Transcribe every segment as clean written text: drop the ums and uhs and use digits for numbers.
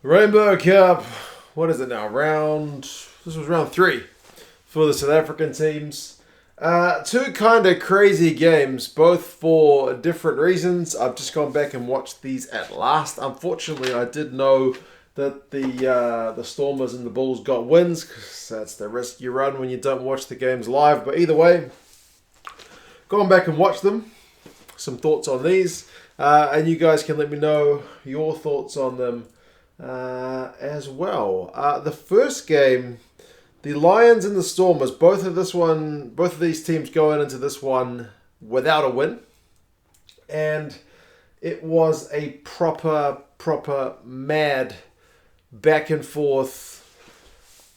Rainbow Cup, what is it now? This was round 3 for the South African teams. Two kind of crazy games, both for different reasons. I've just gone back and watched these at last. Unfortunately, I did know that the Stormers and the Bulls got wins, because that's the risk you run when you don't watch the games live. But either way, gone back and watched them. Some thoughts on these, and you guys can let me know your thoughts on them as well. The first game, the Lions and the Stormers, both of these teams going into this one without a win, and it was a proper mad back and forth.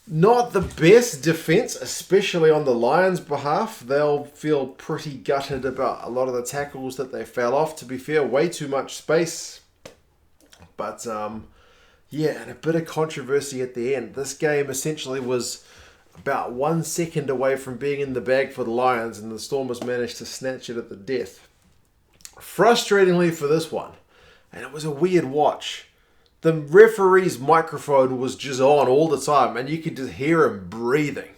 Not the best defense, especially on the Lions' behalf. They'll feel pretty gutted about a lot of the tackles that they fell off. To be fair, way too much space, but yeah, and a bit of controversy at the end. This game essentially was about 1 second away from being in the bag for the Lions, and the Stormers managed to snatch it at the death. Frustratingly for this one, and it was a weird watch, the referee's microphone was just on all the time, and you could just hear him breathing.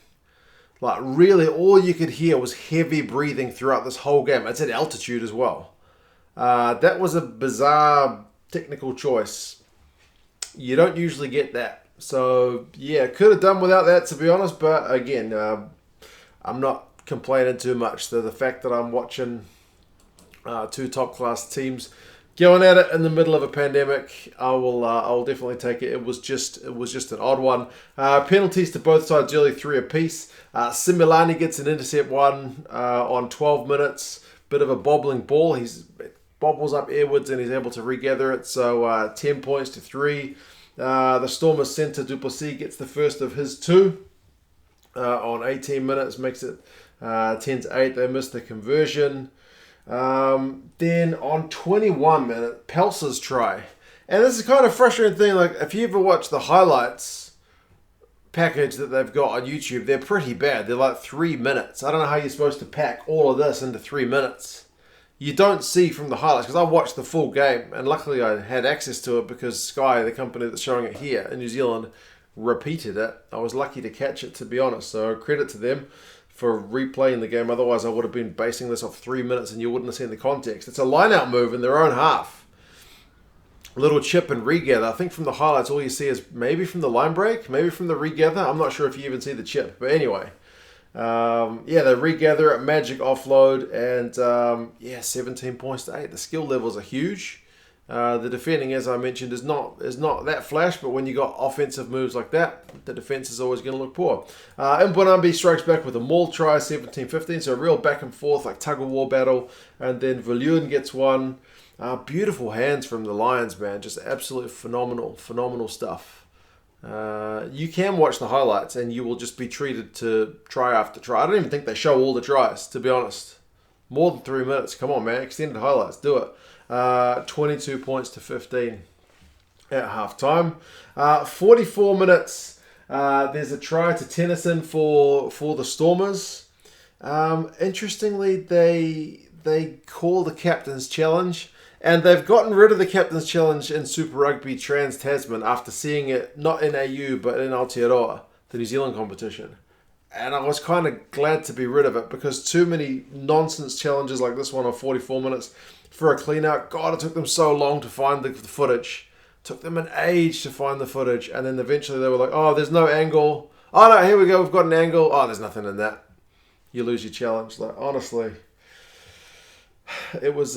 Like, really, all you could hear was heavy breathing throughout this whole game. It's at altitude as well. That was a bizarre technical choice. You don't usually get that. So, yeah, could have done without that, to be honest. But, again, I'm not complaining too much. The fact that I'm watching two top-class teams going at it in the middle of a pandemic, I'll definitely take it. It was just an odd one. Penalties to both sides early, 3 apiece. Similani gets an intercept one on 12 minutes. Bit of a bobbling ball. He's bobbles up airwards and he's able to regather it. So 10 points to 3. The Stormers centre du Plessis gets the first of his 2 on 18 minutes, makes it 10 to 8. They missed the conversion. Then on 21 minutes, Pelsa's try. And this is kind of frustrating thing. Like, if you ever watch the highlights package that they've got on YouTube, they're pretty bad. They're like 3 minutes. I don't know how you're supposed to pack all of this into 3 minutes. You don't see from the highlights, because I watched the full game, and luckily I had access to it because Sky, the company that's showing it here in New Zealand, repeated it. I was lucky to catch it, to be honest. So credit to them for replaying the game. Otherwise, I would have been basing this off 3 minutes and you wouldn't have seen the context. It's a line-out move in their own half. A little chip and regather. I think from the highlights, all you see is maybe from the line break, maybe from the regather. I'm not sure if you even see the chip. But anyway, yeah, they regather it, magic offload, and yeah, 17 points to 8. The skill levels are huge. The defending, as I mentioned, is not that flash, but when you got offensive moves like that, the defense is always going to look poor. Mbonambi strikes back with a maul try, 17-15, so a real back and forth, like tug-of-war battle, and then Viljoen gets one. Beautiful hands from the Lions, man, just absolute phenomenal stuff. You can watch the highlights and you will just be treated to try after try. I don't even think they show all the tries, to be honest. More than 3 minutes, come on, man, extended highlights, do it. 22 points to 15 at half time. 44 minutes. There's a try to Tennyson for the Stormers. Interestingly, they call the captain's challenge, and they've gotten rid of the captain's challenge in Super Rugby Trans-Tasman after seeing it not in AU but in Aotearoa, the New Zealand competition. And I was kind of glad to be rid of it, because too many nonsense challenges like this one on 44 minutes for a clean out. God, it took them so long to find the footage. It took them an age to find the footage. And then eventually they were like, oh, there's no angle. Oh, no, here we go. We've got an angle. Oh, there's nothing in that. You lose your challenge. Like, honestly, it was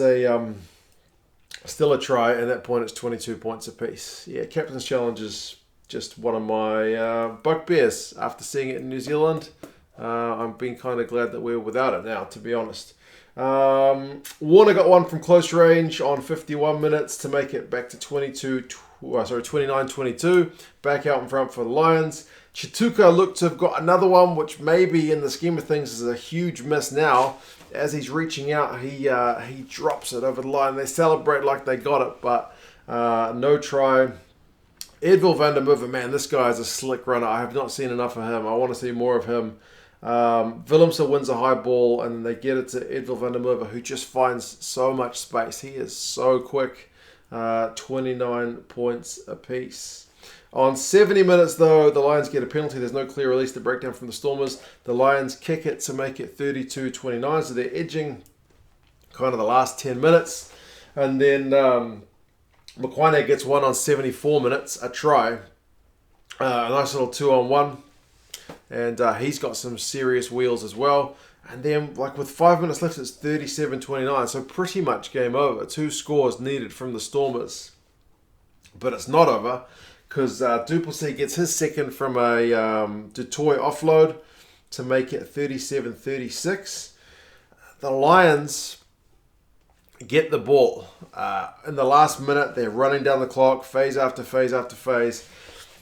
still a try. And at that point, it's 22 points apiece. Yeah, Captain's Challenge is just one of my bugbears after seeing it in New Zealand. I'm being kind of glad that we're without it now, to be honest. Warner got one from close range on 51 minutes to make it back to 29-22. Back out in front for the Lions. Chituka looked to have got another one, which maybe in the scheme of things is a huge miss now. As he's reaching out, he drops it over the line. They celebrate like they got it, but no try. Edville van der Merwe, man, this guy is a slick runner. I have not seen enough of him. I want to see more of him. BULvSHA wins a high ball, and they get it to Edville van der Merwe, who just finds so much space. He is so quick. 29 points apiece. On 70 minutes, though, the Lions get a penalty. There's no clear release to break down from the Stormers. The Lions kick it to make it 32-29, so they're edging kind of the last 10 minutes. And then Makwane gets one on 74 minutes, a try. A nice little 2-on-1. And he's got some serious wheels as well. And then, like, with 5 minutes left, it's 37-29. So pretty much game over. 2 scores needed from the Stormers. But it's not over, because BULvSHA gets his second from a Dutoy offload to make it 37-36. The Lions get the ball. In the last minute, they're running down the clock, phase after phase after phase.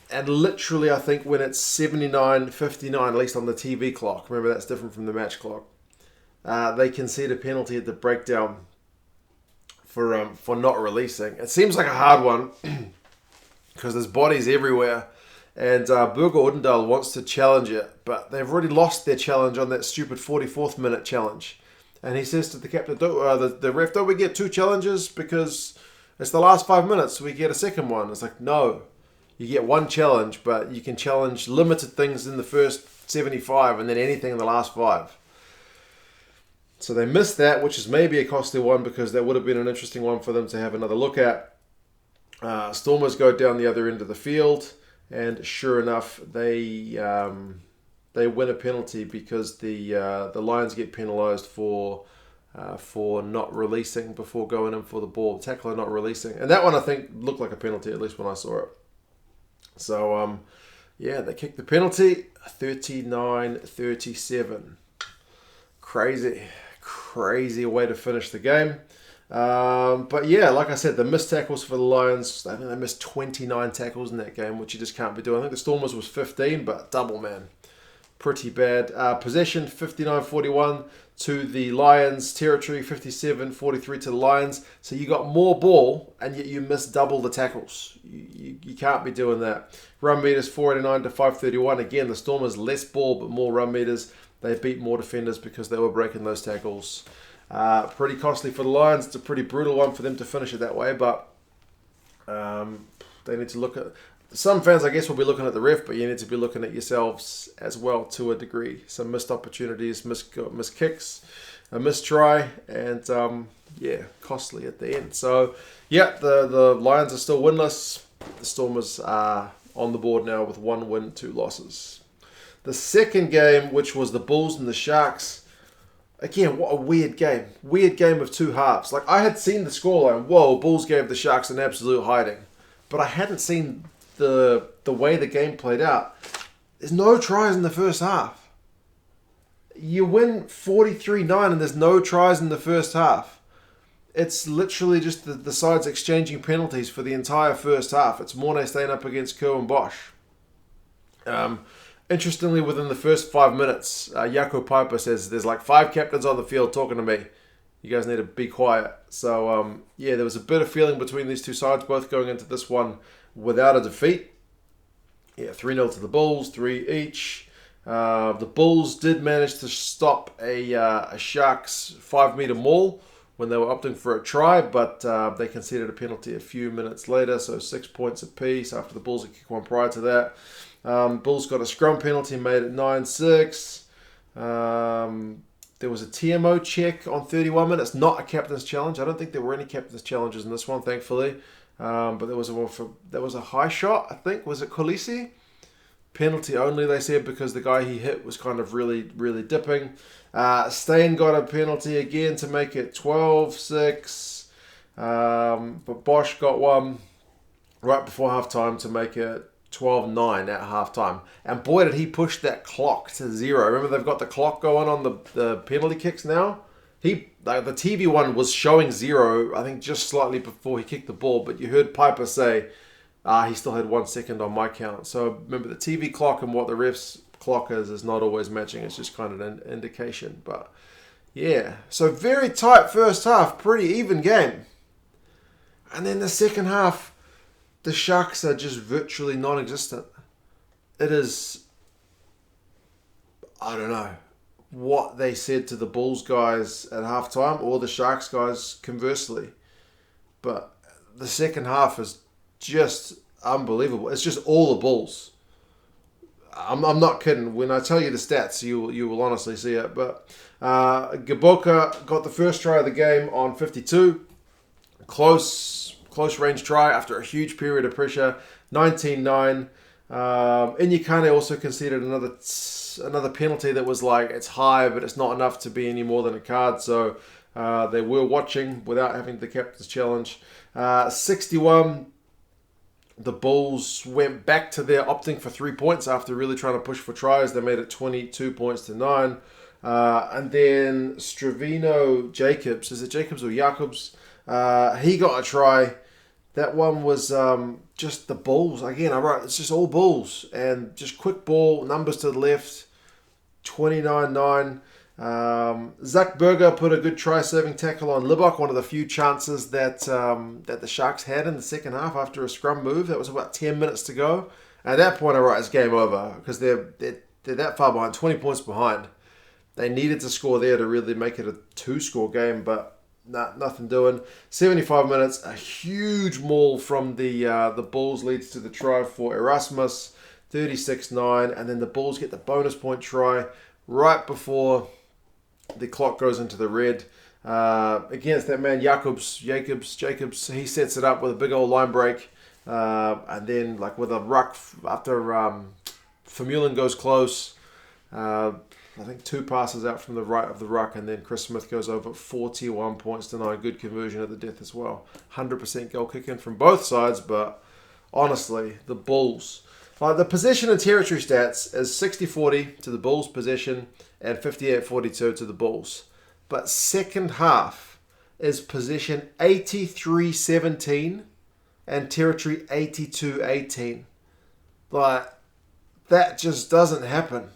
And literally, I think when it's 79-59, at least on the TV clock, remember that's different from the match clock, they concede a penalty at the breakdown for not releasing. It seems like a hard one because there's bodies everywhere. And Burger Udendal wants to challenge it, but they've already lost their challenge on that stupid 44th minute challenge. And he says to the captain, the ref, don't we get 2 challenges because it's the last 5 minutes, so we get a second one? It's like, no. You get 1 challenge, but you can challenge limited things in the first 75 and then anything in the last 5. So they missed that, which is maybe a costly one because that would have been an interesting one for them to have another look at. Stormers go down the other end of the field, and sure enough, they win a penalty because the Lions get penalised for not releasing before going in for the ball. Tackler not releasing. And that one, I think, looked like a penalty, at least when I saw it. So, yeah, they kicked the penalty, 39-37. Crazy way to finish the game. But yeah, like I said, the missed tackles for the Lions, I think they missed 29 tackles in that game, which you just can't be doing. I think the Stormers was 15, but double, man. Pretty bad. Possession, 59-41 to the Lions. Territory, 57-43 to the Lions. So you got more ball, and yet you missed double the tackles. You can't be doing that. Run meters, 489-531. Again, the Stormers less ball, but more run meters. They beat more defenders because they were breaking those tackles. Pretty costly for the Lions. It's a pretty brutal one for them to finish it that way, but they need to look at... Some fans, I guess, will be looking at the ref, but you need to be looking at yourselves as well to a degree. Some missed opportunities, missed kicks, a missed try, and yeah, costly at the end. So, yeah, the Lions are still winless. The Stormers are on the board now with 1 win, 2 losses. The second game, which was the Bulls and the Sharks, again, what a weird game. Weird game of 2 halves. Like, I had seen the scoreline. Whoa, Bulls gave the Sharks an absolute hiding. But I hadn't seen the way the game played out. There's no tries in the first half. You win 43-9 and there's no tries in the first half. It's literally just the sides exchanging penalties for the entire first half. It's Mornay staying up against Kerr and Bosch. Interestingly, within the first 5 minutes, Jaco Piper says, there's like 5 captains on the field talking to me. You guys need to be quiet. So, yeah, there was a bit of feeling between these 2 sides, both going into this one without a defeat. Yeah, 3-0 to the Bulls, 3 each. The Bulls did manage to stop a Sharks 5-meter maul when they were opting for a try, but they conceded a penalty a few minutes later, so 6 points apiece after the Bulls had kicked one prior to that. Bulls got a scrum penalty, made it 9-6. There was a TMO check on 31 minutes, not a captain's challenge. I don't think there were any captain's challenges in this one, thankfully. But there was a high shot, I think. Was it Kolisi? Penalty only, they said, because the guy he hit was kind of really, really dipping. Stain got a penalty again to make it 12-6. But Bosch got one right before halftime to make it 12-9 at halftime. And boy, did he push that clock to 0. Remember, they've got the clock going on the penalty kicks now? The TV one was showing 0, I think just slightly before he kicked the ball, but you heard Piper say, he still had 1 second on my count. So remember, the TV clock and what the ref's clock is not always matching. It's just kind of an indication. But yeah, so very tight first half, pretty even game. And then the second half, the Sharks are just virtually non-existent. It is, I don't know, what they said to the Bulls guys at halftime or the Sharks guys conversely. But the second half is just unbelievable. It's just all the Bulls. I'm not kidding. When I tell you the stats, you will honestly see it. But Gboka got the first try of the game on 52. Close range try after a huge period of pressure. 19-9. Inyekane also conceded another penalty that was like, it's high, but it's not enough to be any more than a card. So they were watching without having the captain's challenge. 61. The Bulls went back to their opting for 3 points after really trying to push for tries. They made it 22 points to 9. And then Stravino Jacobs, is it Jacobs or Jacobs? He got a try. That one was just the Bulls. Again, I wrote, it's just all Bulls. And just quick ball, numbers to the left, 29-9. Zach Berger put a good try-saving tackle on Libok, one of the few chances that the Sharks had in the second half after a scrum move. That was about 10 minutes to go. At that point, I write, it's game over because they're that far behind, 20 points behind. They needed to score there to really make it a 2-score game, but nothing doing. 75 minutes, a huge maul from the Bulls leads to the try for Erasmus, 36-9, and then the Bulls get the bonus point try right before the clock goes into the red. Against that man, Jacobs, he sets it up with a big old line break. And then, like with a ruck, after Vermeulen goes close, I think 2 passes out from the right of the ruck, and then Chris Smith goes over 41 points to 9. Good conversion at the death as well. 100% goal kicking from both sides, but honestly, the Bulls. The possession and territory stats is 60-40 to the Bulls' possession and 58-42 to the Bulls. But second half is possession 83-17 and territory 82-18. Like, that just doesn't happen.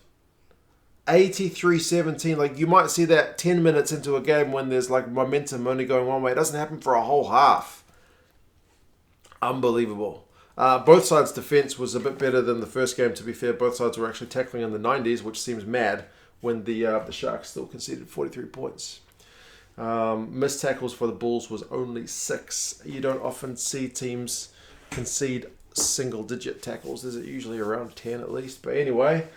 83-17, like you might see that 10 minutes into a game when there's like momentum only going one way. It doesn't happen for a whole half. Unbelievable. Both sides' defense was a bit better than the first game, to be fair. Both sides were actually tackling in the 90s, which seems mad when the Sharks still conceded 43 points. Missed tackles for the Bulls was only 6. You don't often see teams concede single-digit tackles. There's usually around 10 at least. But anyway,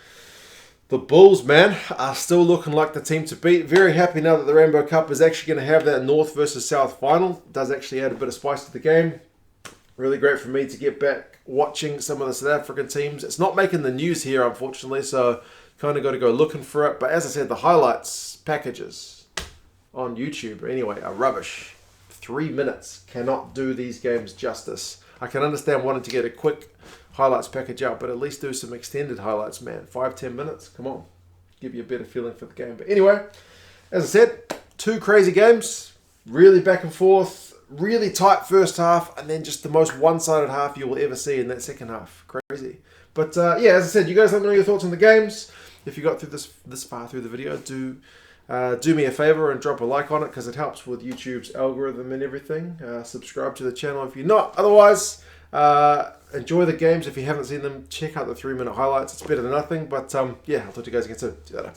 the Bulls, man, are still looking like the team to beat. Very happy now that the Rainbow Cup is actually going to have that North versus South final. It does actually add a bit of spice to the game. Really great for me to get back watching some of the South African teams. It's not making the news here, unfortunately, so kind of got to go looking for it. But as I said, the highlights packages on YouTube, anyway, are rubbish. 3 minutes cannot do these games justice. I can understand wanting to get a quick highlights package out, but at least do some extended highlights, man. 5-10 minutes, come on. Give you a better feeling for the game. But anyway, as I said, 2 crazy games. Really back and forth. Really tight first half, and then just the most one-sided half you will ever see in that second half. Crazy. But yeah, as I said, you guys let me know your thoughts on the games. If you got through this far through the video, do me a favor and drop a like on it, because it helps with YouTube's algorithm and everything. Subscribe to the channel if you're not. Otherwise, enjoy the games. If you haven't seen them, check out the 3-minute highlights. It's better than nothing. But yeah, I'll talk to you guys again soon. See you later.